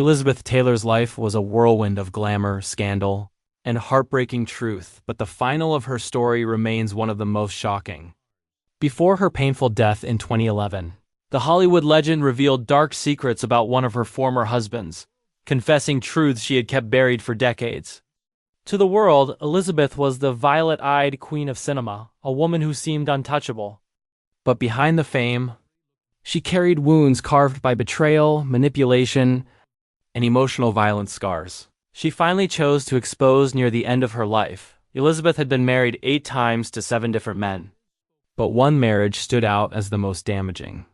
Elizabeth Taylor's life was a whirlwind of glamour, scandal, and heartbreaking truth, but the final of her story remains one of the most shocking. Before her painful death in 2011, the Hollywood legend revealed dark secrets about one of her former husbands, confessing truths she had kept buried for decades. To the world, Elizabeth was the violet-eyed queen of cinema, a woman who seemed untouchable. But behind the fame, she carried wounds carved by betrayal, manipulation, and emotional violence scars. She finally chose to expose near the end of her life. Elizabeth had been married 8 times to 7 different men. But one marriage stood out as the most damaging.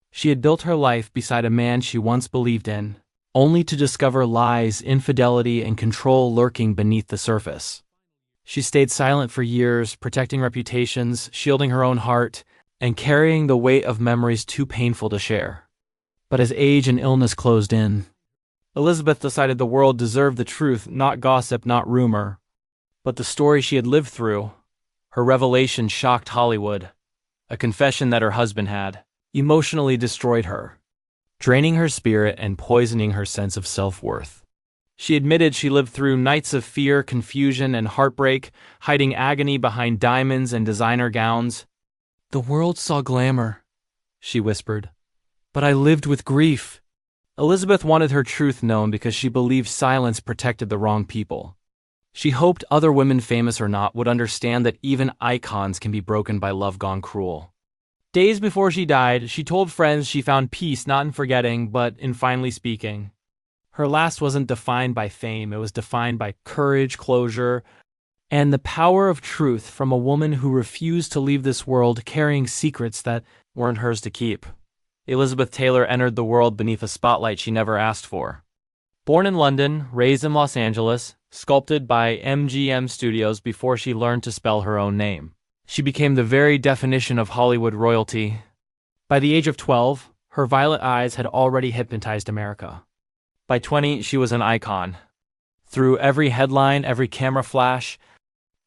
She had built her life beside a man she once believed in, only to discover lies, infidelity, and control lurking beneath the surface. She stayed silent for years, protecting reputations, shielding her own heart, and carrying the weight of memories too painful to share. But as age and illness closed in, Elizabeth decided the world deserved the truth, not gossip, not rumor, but the story she had lived through. Her revelation shocked Hollywood. A confession that her husband had emotionally destroyed her, draining her spirit and poisoning her sense of self-worth. She admitted she lived through nights of fear, confusion, and heartbreak, hiding agony behind diamonds and designer gowns. "The world saw glamour," she whispered, "but I lived with grief." Elizabeth wanted her truth known because she believed silence protected the wrong people. She hoped other women, famous or not, would understand that even icons can be broken by love gone cruel. Days before she died, she told friends she found peace not in forgetting, but in finally speaking. Her last wasn't defined by fame, it was defined by courage, closure, and the power of truth from a woman who refused to leave this world carrying secrets that weren't hers to keep. Elizabeth Taylor entered the world beneath a spotlight she never asked for. Born in London, raised in Los Angeles, sculpted by MGM Studios before she learned to spell her own name, she became the very definition of Hollywood royalty. By the age of 12, her violet eyes had already hypnotized America. By 20, she was an icon. Through every headline, every camera flash,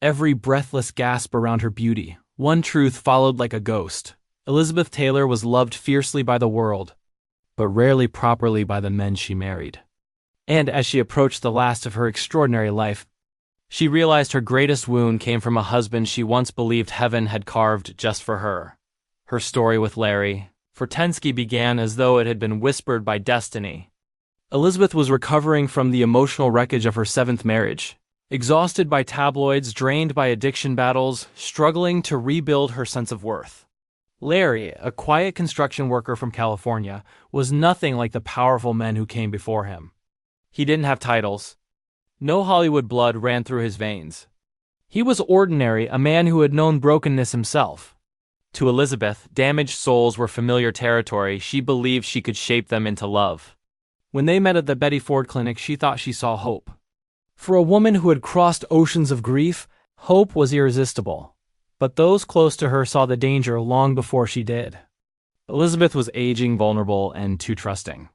every breathless gasp around her beauty, one truth followed like a ghost. Elizabeth Taylor was loved fiercely by the world, but rarely properly by the men she married. And as she approached the last of her extraordinary life, she realized her greatest wound came from a husband she once believed heaven had carved just for her. Her story with Larry Fortensky began as though it had been whispered by destiny. Elizabeth was recovering from the emotional wreckage of her 7th marriage, exhausted by tabloids, drained by addiction battles, struggling to rebuild her sense of worth. Larry, a quiet construction worker from California, was nothing like the powerful men who came before him. He didn't have titles. No Hollywood blood ran through his veins. He was ordinary, a man who had known brokenness himself. To Elizabeth, damaged souls were familiar territory. She believed she could shape them into love. When they met at the Betty Ford Clinic, she thought she saw hope. For a woman who had crossed oceans of grief, hope was irresistible. But those close to her saw the danger long before she did. Elizabeth was aging, vulnerable, and too trusting.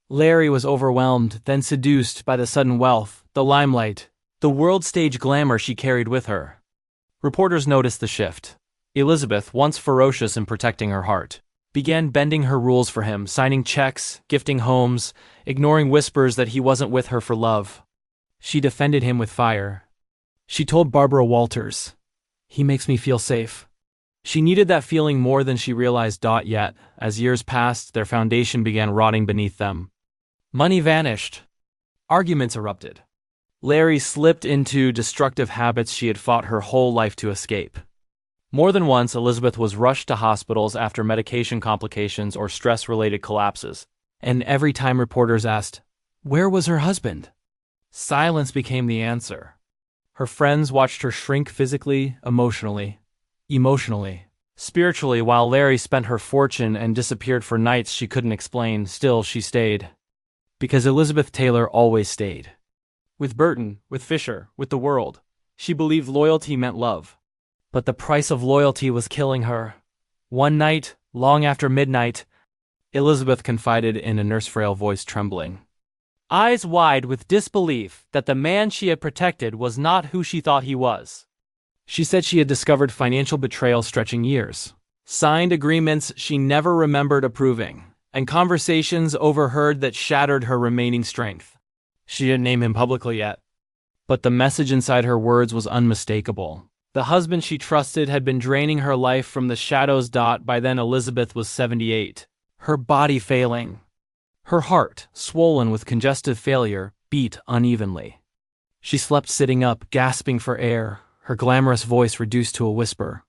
Larry was overwhelmed, then seduced by the sudden wealth, the limelight, the world stage glamour she carried with her. Reporters noticed the shift. Elizabeth, once ferocious in protecting her heart, began bending her rules for him, signing checks, gifting homes, ignoring whispers that he wasn't with her for love. She defended him with fire. She told Barbara Walters, "He makes me feel safe." She needed that feeling more than she realized. Yet, as years passed, their foundation began rotting beneath them. Money vanished. Arguments erupted. Larry slipped into destructive habits she had fought her whole life to escape. More than once, Elizabeth was rushed to hospitals after medication complications or stress-related collapses. And every time reporters asked, where was her husband? Silence became the answer. Her friends watched her shrink physically, emotionally, spiritually, while Larry spent her fortune and disappeared for nights she couldn't explain. Still, she stayed. Because Elizabeth Taylor always stayed. With Burton, with Fisher, with the world. She believed loyalty meant love. But the price of loyalty was killing her. One night, long after midnight, Elizabeth confided in a nurse-frail voice trembling, eyes wide with disbelief that the man she had protected was not who she thought he was. She said she had discovered financial betrayal stretching years, signed agreements she never remembered approving, and conversations overheard that shattered her remaining strength. She didn't name him publicly yet, but the message inside her words was unmistakable. The husband she trusted had been draining her life from the shadows. By then Elizabeth was 78, her body failing. Her heart, swollen with congestive failure, beat unevenly. She slept sitting up, gasping for air, her glamorous voice reduced to a whisper.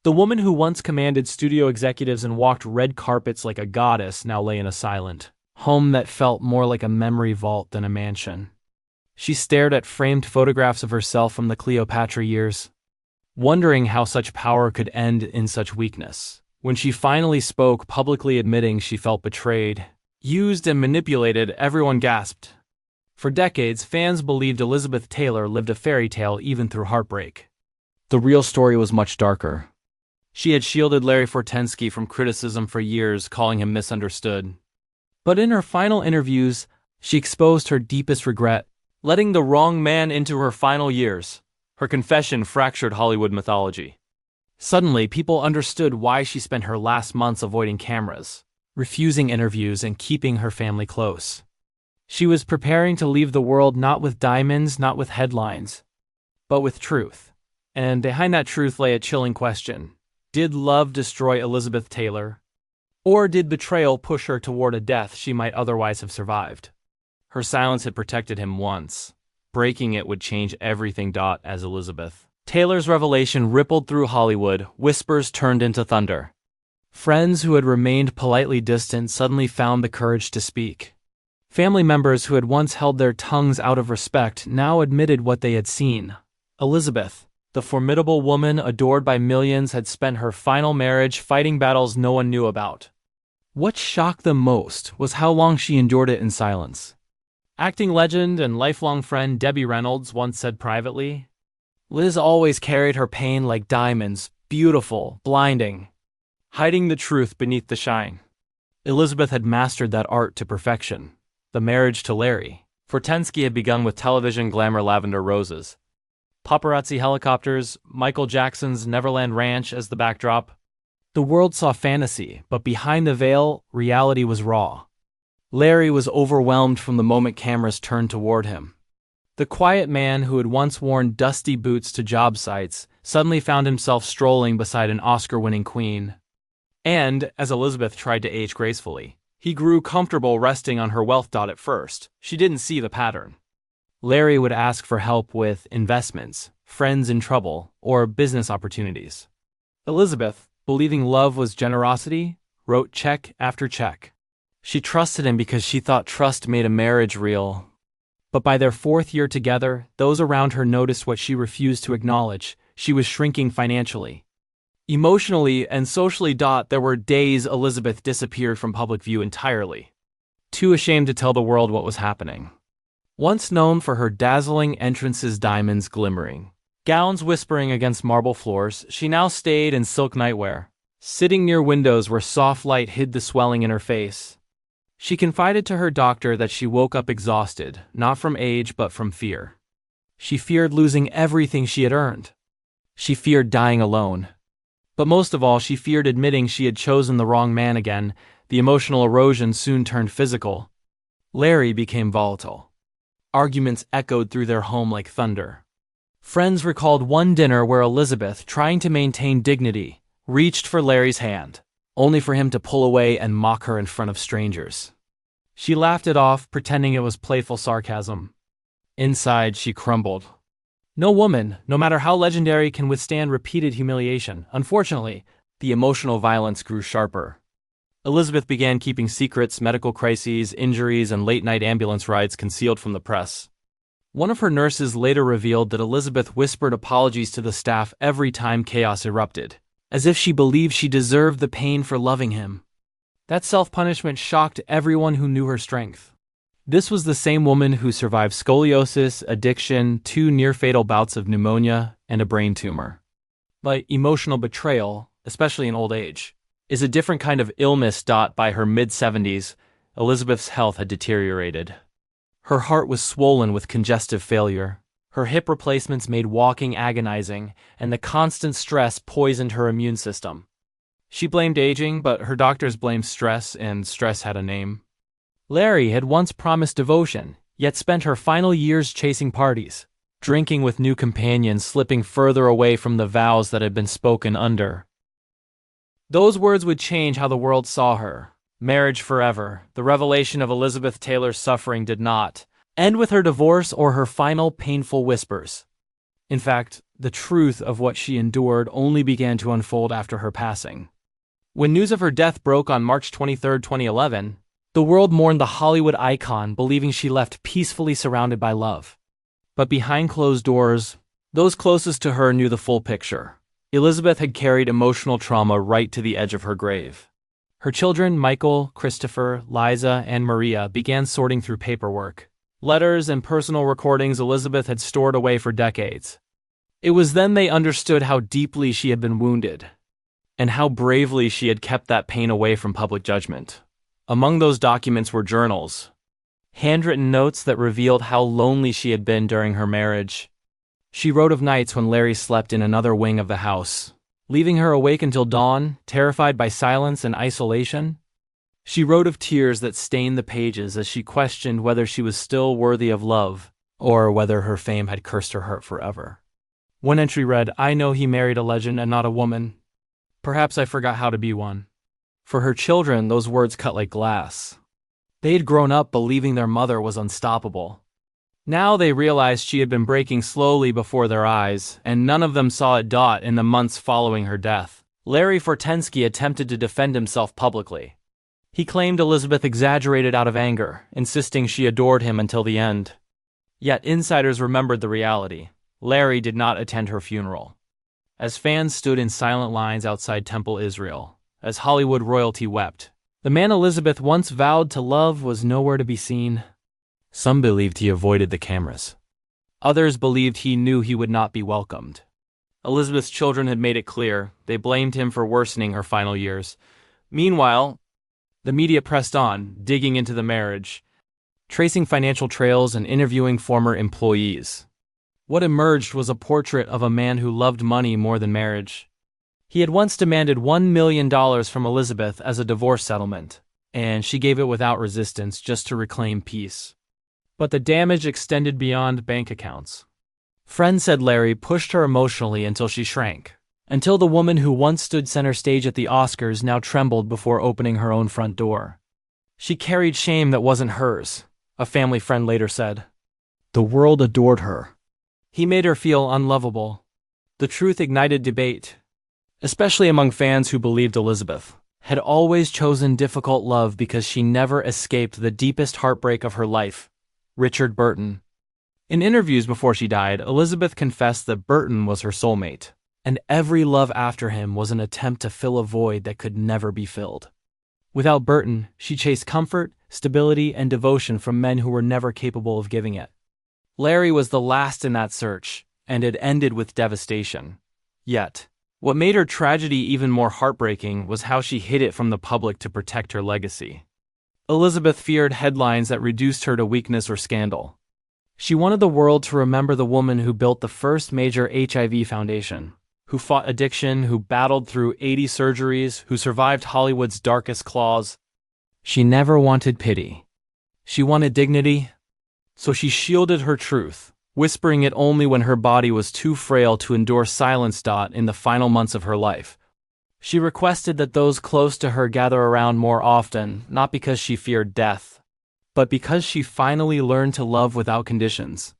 The woman who once commanded studio executives and walked red carpets like a goddess now lay in a silent home that felt more like a memory vault than a mansion. She stared at framed photographs of herself from the Cleopatra years, wondering how such power could end in such weakness. When she finally spoke, publicly admitting she felt betrayed, used and manipulated, everyone gasped. For decades, fans believed Elizabeth Taylor lived a fairy tale even through heartbreak. The real story was much darker. She had shielded Larry Fortensky from criticism for years, calling him misunderstood. But in her final interviews, she exposed her deepest regret, letting the wrong man into her final years. Her confession fractured Hollywood mythology. Suddenly, people understood why she spent her last months avoiding cameras, refusing interviews, and keeping her family close. She was preparing to leave the world not with diamonds, not with headlines, but with truth. And behind that truth lay a chilling question. Did love destroy Elizabeth Taylor? Or did betrayal push her toward a death she might otherwise have survived? Her silence had protected him once. Breaking it would change everything. As Elizabeth Taylor's revelation rippled through Hollywood, whispers turned into thunder. Friends who had remained politely distant suddenly found the courage to speak. Family members who had once held their tongues out of respect now admitted what they had seen. Elizabeth, the formidable woman adored by millions, had spent her final marriage fighting battles no one knew about. What shocked them most was how long she endured it in silence. Acting legend and lifelong friend Debbie Reynolds once said privately, "Liz always carried her pain like diamonds, beautiful, blinding, hiding the truth beneath the shine." Elizabeth had mastered that art to perfection. The marriage to Larry Fortensky had begun with television glamour, lavender roses, paparazzi helicopters, Michael Jackson's Neverland Ranch as the backdrop. The world saw fantasy, but behind the veil, reality was raw. Larry was overwhelmed from the moment cameras turned toward him. The quiet man who had once worn dusty boots to job sites suddenly found himself strolling beside an Oscar-winning queen. And, as Elizabeth tried to age gracefully, he grew comfortable resting on her wealth. At first, she didn't see the pattern. Larry would ask for help with investments, friends in trouble, or business opportunities. Elizabeth, believing love was generosity, wrote check after check. She trusted him because she thought trust made a marriage real. But by their 4th year together, those around her noticed what she refused to acknowledge. She was shrinking financially, emotionally, and socially. There were days Elizabeth disappeared from public view entirely, too ashamed to tell the world what was happening. Once known for her dazzling entrances, diamonds glimmering, gowns whispering against marble floors, she now stayed in silk nightwear, sitting near windows where soft light hid the swelling in her face. She confided to her doctor that she woke up exhausted, not from age but from fear. She feared losing everything she had earned. She feared dying alone. But most of all, she feared admitting she had chosen the wrong man again. The emotional erosion soon turned physical. Larry became volatile. Arguments echoed through their home like thunder. Friends recalled one dinner where Elizabeth, trying to maintain dignity, reached for Larry's hand, only for him to pull away and mock her in front of strangers. She laughed it off, pretending it was playful sarcasm. Inside, she crumbled. No woman, no matter how legendary, can withstand repeated humiliation. Unfortunately, the emotional violence grew sharper. Elizabeth began keeping secrets, medical crises, injuries, and late-night ambulance rides concealed from the press. One of her nurses later revealed that Elizabeth whispered apologies to the staff every time chaos erupted, as if she believed she deserved the pain for loving him. That self-punishment shocked everyone who knew her strength. This was the same woman who survived scoliosis, addiction, 2 near-fatal bouts of pneumonia, and a brain tumor. But emotional betrayal, especially in old age, is a different kind of illness. By her mid-70s, Elizabeth's health had deteriorated. Her heart was swollen with congestive failure. Her hip replacements made walking agonizing, and the constant stress poisoned her immune system. She blamed aging, but her doctors blamed stress, and stress had a name. Larry had once promised devotion, yet spent her final years chasing parties, drinking with new companions, slipping further away from the vows that had been spoken under. Those words would change how the world saw her. Marriage forever. The revelation of Elizabeth Taylor's suffering did not end with her divorce or her final painful whispers. In fact, the truth of what she endured only began to unfold after her passing. When news of her death broke on March 23, 2011, the world mourned the Hollywood icon, believing she left peacefully surrounded by love. But behind closed doors, those closest to her knew the full picture. Elizabeth had carried emotional trauma right to the edge of her grave. Her children, Michael, Christopher, Liza, and Maria, began sorting through paperwork, letters, and personal recordings Elizabeth had stored away for decades. It was then they understood how deeply she had been wounded, and how bravely she had kept that pain away from public judgment. Among those documents were journals, handwritten notes that revealed how lonely she had been during her marriage. She wrote of nights when Larry slept in another wing of the house, leaving her awake until dawn, terrified by silence and isolation. She wrote of tears that stained the pages as she questioned whether she was still worthy of love, or whether her fame had cursed her heart forever. One entry read, "I know he married a legend and not a woman. Perhaps I forgot how to be one." For her children, those words cut like glass. They had grown up believing their mother was unstoppable. Now they realized she had been breaking slowly before their eyes, and none of them saw it in the months following her death. Larry Fortensky attempted to defend himself publicly. He claimed Elizabeth exaggerated out of anger, insisting she adored him until the end. Yet insiders remembered the reality. Larry did not attend her funeral. As fans stood in silent lines outside Temple Israel, as Hollywood royalty wept, the man Elizabeth once vowed to love was nowhere to be seen. Some believed he avoided the cameras. Others believed he knew he would not be welcomed. Elizabeth's children had made it clear. They blamed him for worsening her final years. Meanwhile, the media pressed on, digging into the marriage, tracing financial trails and interviewing former employees. What emerged was a portrait of a man who loved money more than marriage. He had once demanded $1 million from Elizabeth as a divorce settlement, and she gave it without resistance just to reclaim peace. But the damage extended beyond bank accounts. Friends said Larry pushed her emotionally until she shrank, until the woman who once stood center stage at the Oscars now trembled before opening her own front door. She carried shame that wasn't hers, a family friend later said. The world adored her. He made her feel unlovable. The truth ignited debate, especially among fans who believed Elizabeth had always chosen difficult love because she never escaped the deepest heartbreak of her life, Richard Burton. In interviews before she died, Elizabeth confessed that Burton was her soulmate, and every love after him was an attempt to fill a void that could never be filled. Without Burton, she chased comfort, stability, and devotion from men who were never capable of giving it. Larry was the last in that search, and it ended with devastation. Yet, what made her tragedy even more heartbreaking was how she hid it from the public to protect her legacy. Elizabeth feared headlines that reduced her to weakness or scandal. She wanted the world to remember the woman who built the first major HIV foundation, who fought addiction, who battled through 80 surgeries, who survived Hollywood's darkest claws. She never wanted pity. She wanted dignity, so she shielded her truth, whispering it only when her body was too frail to endure silence. In the final months of her life, she requested that those close to her gather around more often, not because she feared death, but because she finally learned to love without conditions.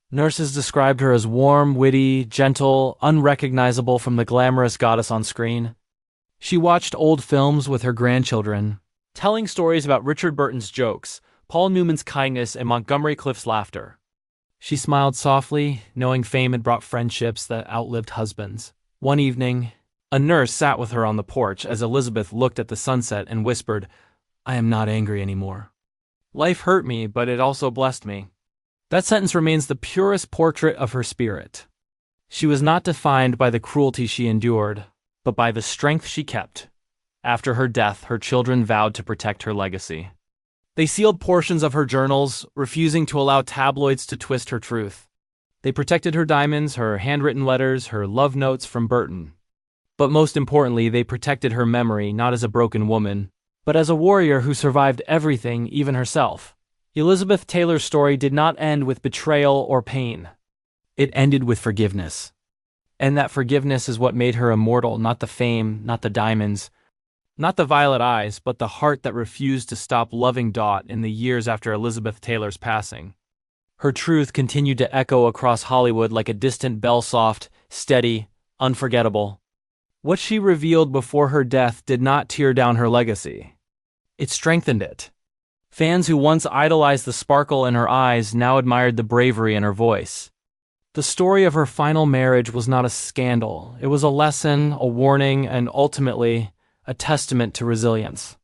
Nurses described her as warm, witty, gentle, unrecognizable from the glamorous goddess on screen. She watched old films with her grandchildren, telling stories about Richard Burton's jokes, Paul Newman's kindness, and Montgomery Clift's laughter. She smiled softly, knowing fame had brought friendships that outlived husbands. One evening, a nurse sat with her on the porch as Elizabeth looked at the sunset and whispered, "I am not angry anymore. Life hurt me, but it also blessed me." That sentence remains the purest portrait of her spirit. She was not defined by the cruelty she endured, but by the strength she kept. After her death, her children vowed to protect her legacy. They sealed portions of her journals, refusing to allow tabloids to twist her truth. They protected her diamonds, her handwritten letters, her love notes from Burton. But most importantly, they protected her memory not as a broken woman, but as a warrior who survived everything, even herself. Elizabeth Taylor's story did not end with betrayal or pain. It ended with forgiveness. And that forgiveness is what made her immortal, not the fame, not the diamonds, not the violet eyes, but the heart that refused to stop loving Dot in the years after Elizabeth Taylor's passing. Her truth continued to echo across Hollywood like a distant bell, soft, steady, unforgettable. What she revealed before her death did not tear down her legacy. It strengthened it. Fans who once idolized the sparkle in her eyes now admired the bravery in her voice. The story of her final marriage was not a scandal. It was a lesson, a warning, and ultimately, a testament to resilience.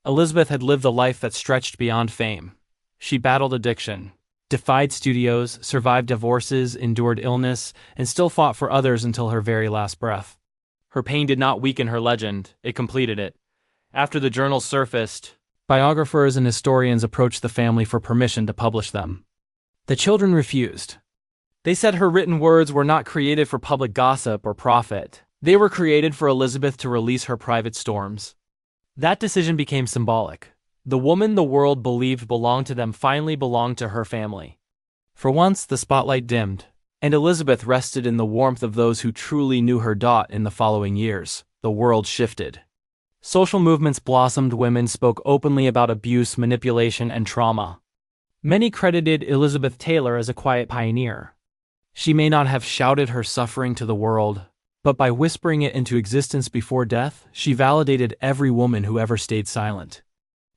Elizabeth had lived a life that stretched beyond fame. She battled addiction, defied studios, survived divorces, endured illness, and still fought for others until her very last breath. Her pain did not weaken her legend, it completed it. After the journals surfaced, biographers and historians approached the family for permission to publish them. The children refused. They said her written words were not created for public gossip or profit. They were created for Elizabeth to release her private storms. That decision became symbolic. The woman the world believed belonged to them finally belonged to her family. For once, the spotlight dimmed, and Elizabeth rested in the warmth of those who truly knew her. In the following years, the world shifted. Social movements blossomed, women spoke openly about abuse, manipulation, and trauma. Many credited Elizabeth Taylor as a quiet pioneer. She may not have shouted her suffering to the world, but by whispering it into existence before death, she validated every woman who ever stayed silent.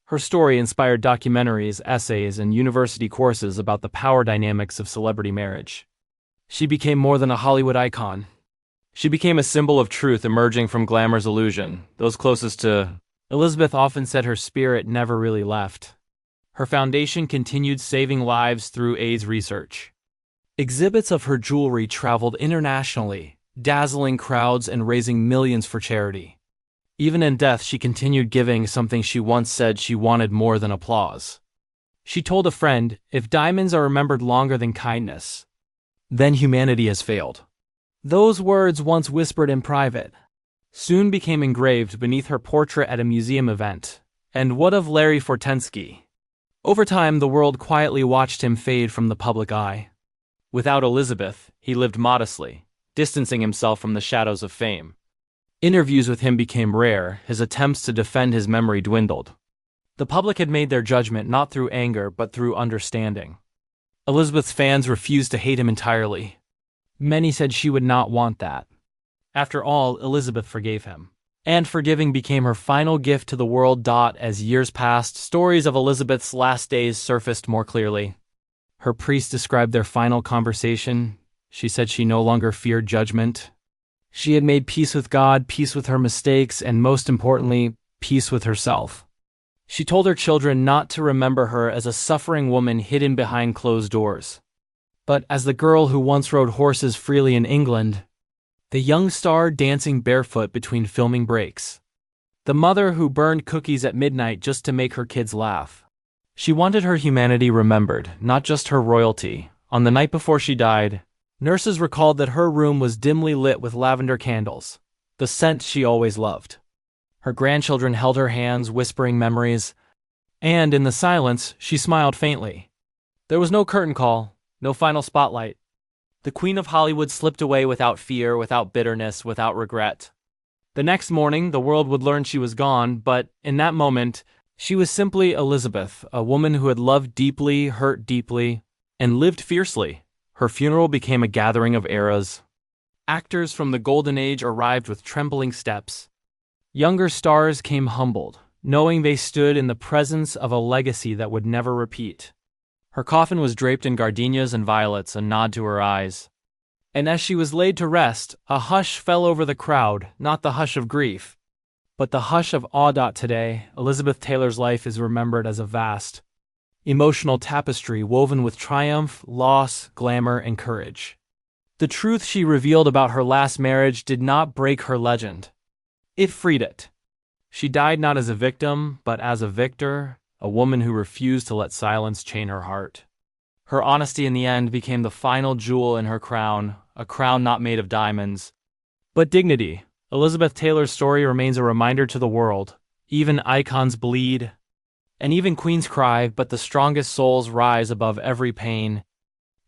Her story inspired documentaries, essays, and university courses about the power dynamics of celebrity marriage. She became more than a Hollywood icon. She became a symbol of truth emerging from glamour's illusion. Those closest to Elizabeth often said her spirit never really left. Her foundation continued saving lives through AIDS research. Exhibits of her jewelry traveled internationally, dazzling crowds and raising millions for charity. Even in death, she continued giving, something she once said she wanted more than applause. She told a friend, "If diamonds are remembered longer than kindness, then humanity has failed." Those words, once whispered in private, soon became engraved beneath her portrait at a museum event. And what of Larry Fortensky? Over time, the world quietly watched him fade from the public eye. Without Elizabeth, he lived modestly, distancing himself from the shadows of fame. Interviews with him became rare, his attempts to defend his memory dwindled. The public had made their judgment not through anger but through understanding. Elizabeth's fans refused to hate him entirely. Many said she would not want that. After all, Elizabeth forgave him. And forgiving became her final gift to the world. As years passed, stories of Elizabeth's last days surfaced more clearly. Her priest described their final conversation. She said she no longer feared judgment. She had made peace with God, peace with her mistakes, and most importantly, peace with herself. She told her children not to remember her as a suffering woman hidden behind closed doors, but as the girl who once rode horses freely in England, the young star dancing barefoot between filming breaks, the mother who burned cookies at midnight just to make her kids laugh. She wanted her humanity remembered, not just her royalty. On the night before she died, nurses recalled that her room was dimly lit with lavender candles, the scent she always loved. Her grandchildren held her hands, whispering memories, and in the silence, she smiled faintly. There was no curtain call, no final spotlight. The Queen of Hollywood slipped away without fear, without bitterness, without regret. The next morning, the world would learn she was gone, but in that moment, she was simply Elizabeth, a woman who had loved deeply, hurt deeply, and lived fiercely. Her funeral became a gathering of eras. Actors from the Golden Age arrived with trembling steps. Younger stars came humbled, knowing they stood in the presence of a legacy that would never repeat. Her coffin was draped in gardenias and violets, a nod to her eyes. And as she was laid to rest, a hush fell over the crowd, not the hush of grief, but the hush of awe. Today, Elizabeth Taylor's life is remembered as a vast, emotional tapestry woven with triumph, loss, glamour, and courage. The truth she revealed about her last marriage did not break her legend. It freed it. She died not as a victim, but as a victor, a woman who refused to let silence chain her heart. Her honesty in the end became the final jewel in her crown, a crown not made of diamonds, but dignity, Elizabeth Taylor's story remains a reminder to the world. Even icons bleed, and even queens cry, but the strongest souls rise above every pain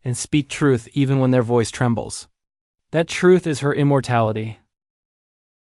and speak truth even when their voice trembles. That truth is her immortality.